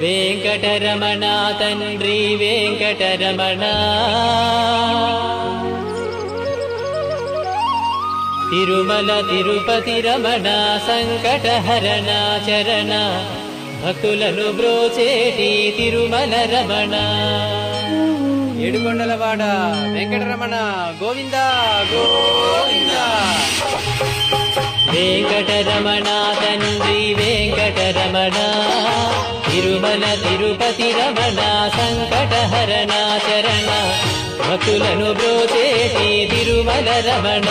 వెంకటరమణ తండ్రి వెంకటరమణ తిరుమల తిరుపతి రమణ సంకటహరణ చరణ భక్తులను బ్రోచేటి తిరుమల రమణ ఏడుకొండలవాడ వెంకటరమణ గోవింద గోవింద. వెంకటరమణ తండ్రి వెంకటరమణ తిరుమల తిరుపతి రమణ సంకటహరణ చరణ భక్తులను బ్రోచేటి తిరుమల రమణ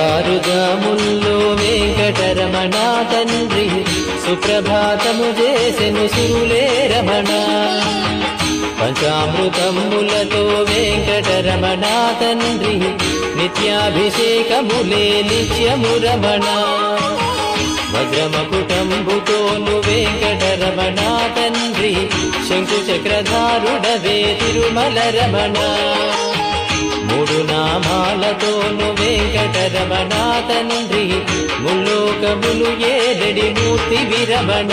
తెల్లవారుజాముల్లో వెంకటరమణ తండ్రి సుప్రభాతము చేసెను సురులే రమణ పంచామృతములతో వెంకటరమణ తండ్రి నిత్యాభిషేకములే నిత్యము రమణ వజ్రమకుటంబుతోను వెంకటరమణ తండ్రి శంకు చక్రధారుడవే తిరుమల రమణ మూడు నామాలతోను వెంకటరమణ తండ్రి ముల్లోకములు ఏదడి మూర్తి విరమణ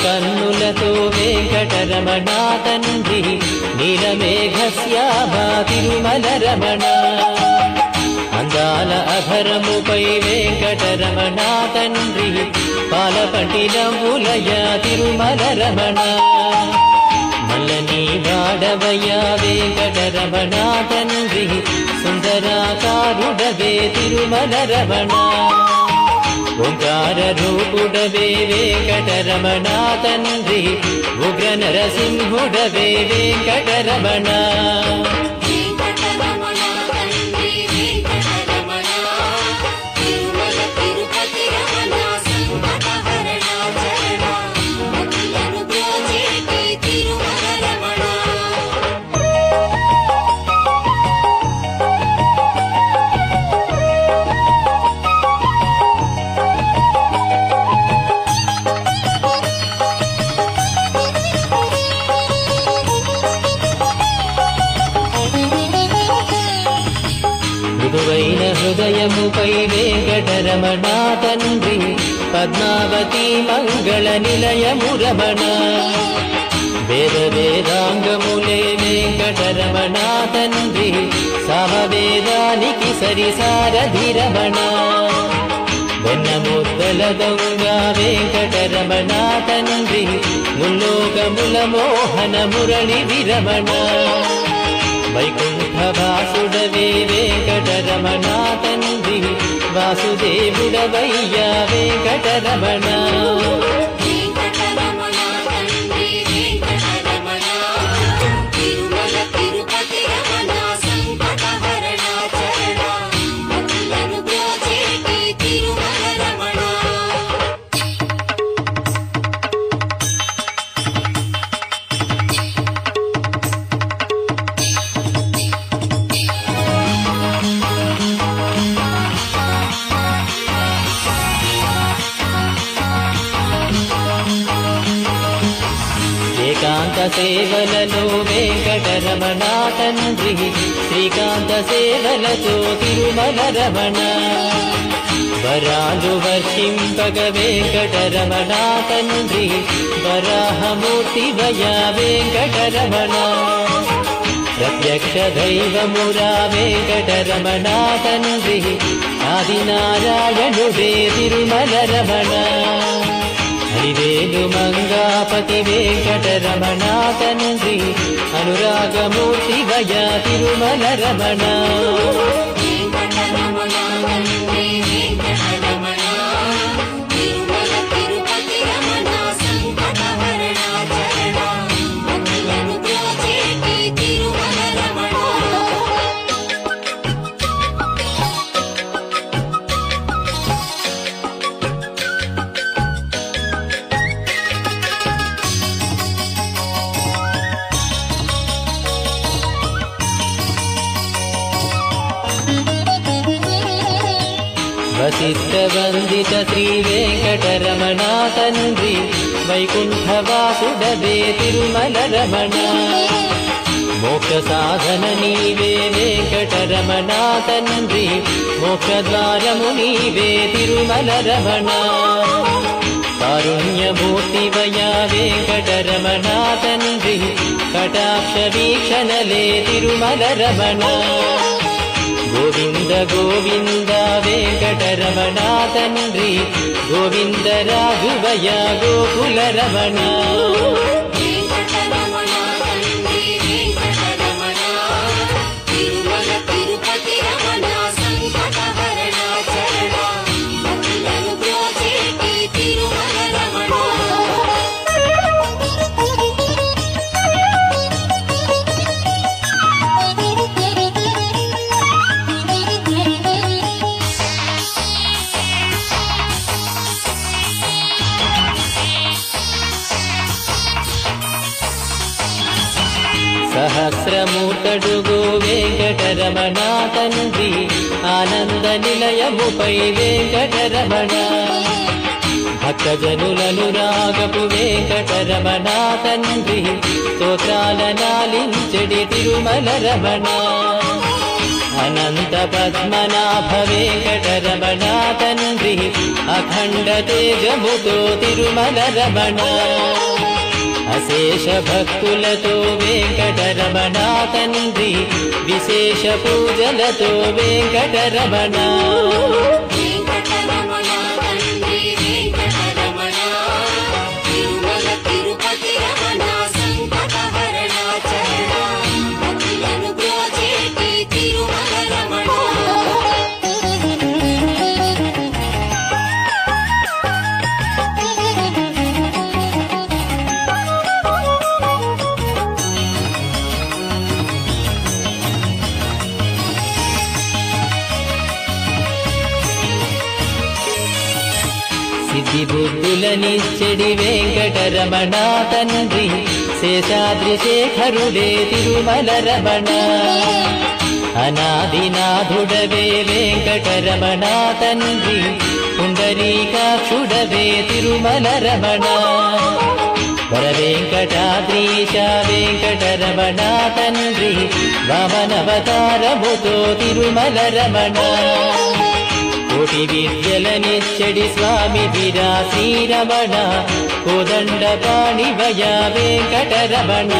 కన్నులతో వెంకటరమణ తండ్రి నీలమేఘశ్యామ తిరుమల రమణ అందాల అధరముపై వెంకటరమణ తండ్రి పాలపట్టినములయ తిరుమల రమణ మల్లని వాడవయ వెంకటరమణ తండ్రి సుందరాకారుడవే తిరుమల రమణ ఓంకార రూపుడవే వెంకటరమణ తండ్రి ఉగ్ర నరసింహుడవే వెంకటరమణ మృదువైన హృదయముపై వెంకటరమణ తండ్రి పద్మావతి మంగళ నిలయము రమణ వేద వేదాంగములే వెంకటరమణ తండ్రి సమవేదానికి సరిసారధి రమణ వెన్నముద్దల దొంగ వెంకటరమణ తండ్రి ముల్లోకముల మోహన మురళి విరమణ వైకుంఠవాసుడవే వెంకటరమణ తండ్రి వాసుదేవుడవయ్యా వెంకటరమణ ఏకాంత సేవలలో వెంకటరమణ తండ్రి శ్రీకాంత సేవలతో తిరుమల రమణ వరాలు వర్షింపగ వెంకటరమణ తండ్రి వరాహమూర్తి వయ వెంకటరమణ ప్రత్యక్ష దైవమురా వెంకటరమణ తండ్రి ఆదినారాయణుడే తిరుమల రమణ హరివేలు మంగాపతి వెంకటరమణ తండ్రి అనురాగమూర్తి వయ తిరుమల రమణ వశిష్ఠ వందిత శ్రీ వెంకటరమణ తండ్రి వైకుంఠవాసుడవే తిరుమల రమణ మోక్ష సాధన నీవే వెంకటరమణ తండ్రి మోక్షద్వారము నీవే తిరుమల రమణ కారుణ్యమూర్తి వయా వెంకటరమణ తండ్రి కటాక్ష వీక్షణలే తిరుమల రమణ గోవింద గోవింద వెంకటరమణ తండ్రి గోవింద రాఘవయ గోకుల రమణ సహస్రమూర్తడుగో వెంకటరమణ తండ్రి ఆనంద నిలయముపై వెంకటరమణ భక్తజనులను రాగపు వెంకటరమణ తండ్రి స్తోత్రాల నాలించెడి తిరుమల రమణ అనంత పద్మనాభ వెంకటరమణ తండ్రి అఖండ తేజముతో తిరుమల రమణ అశేష భక్తులతో వెంకటరమణ తండ్రి విశేష పూజలతో వెంకటరమణ సిద్ధి బుద్ధులనిచ్చెడి వెంకటరమణ తండ్రి శేషాద్రి శేఖరుడే తిరుమల రమణ అనాదినాథుడవే వెంకటరమణ తండ్రి పుండరీకాక్షుడవే తిరుమల రమణ వర వెంకటాద్రీశ వెంకటరమణ తండ్రి వామనవతారముతో తిరుమల రమణ కోటి విద్యలనిచ్చడి స్వామి వీరా శ్రీరమణ కోదండ పాణివయ వెంకటరమణ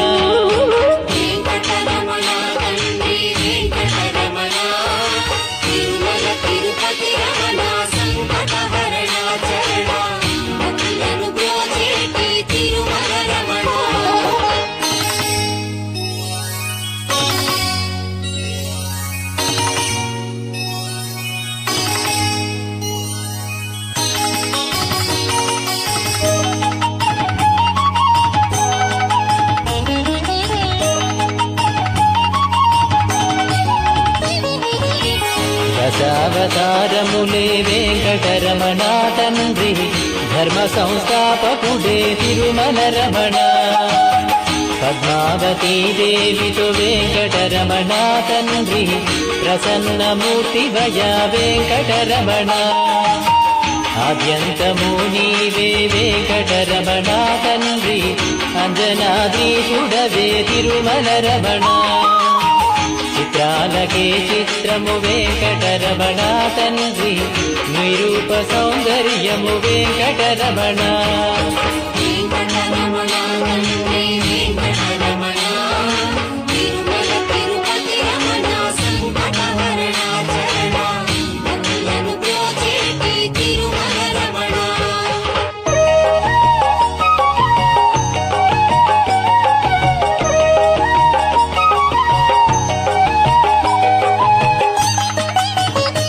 దశావతారములే వెంకటరమణ తండ్రి ధర్మ సంస్థాపకుడే తిరుమల రమణ పద్మావతీ దేవితో వెంకటరమణ తండ్రి ప్రసన్నమూర్తి వయ వెంకటరమణ ఆద్యంతము నీవే వెంకటరమణ తండ్రి అంజనాద్రీశుడవే తిరుమల రమణ చిత్రాలకే చిత్రము వెంకటరమణ తండ్రి నిరూప సౌందర్యము వెంకటరమణ వెంకటరమణ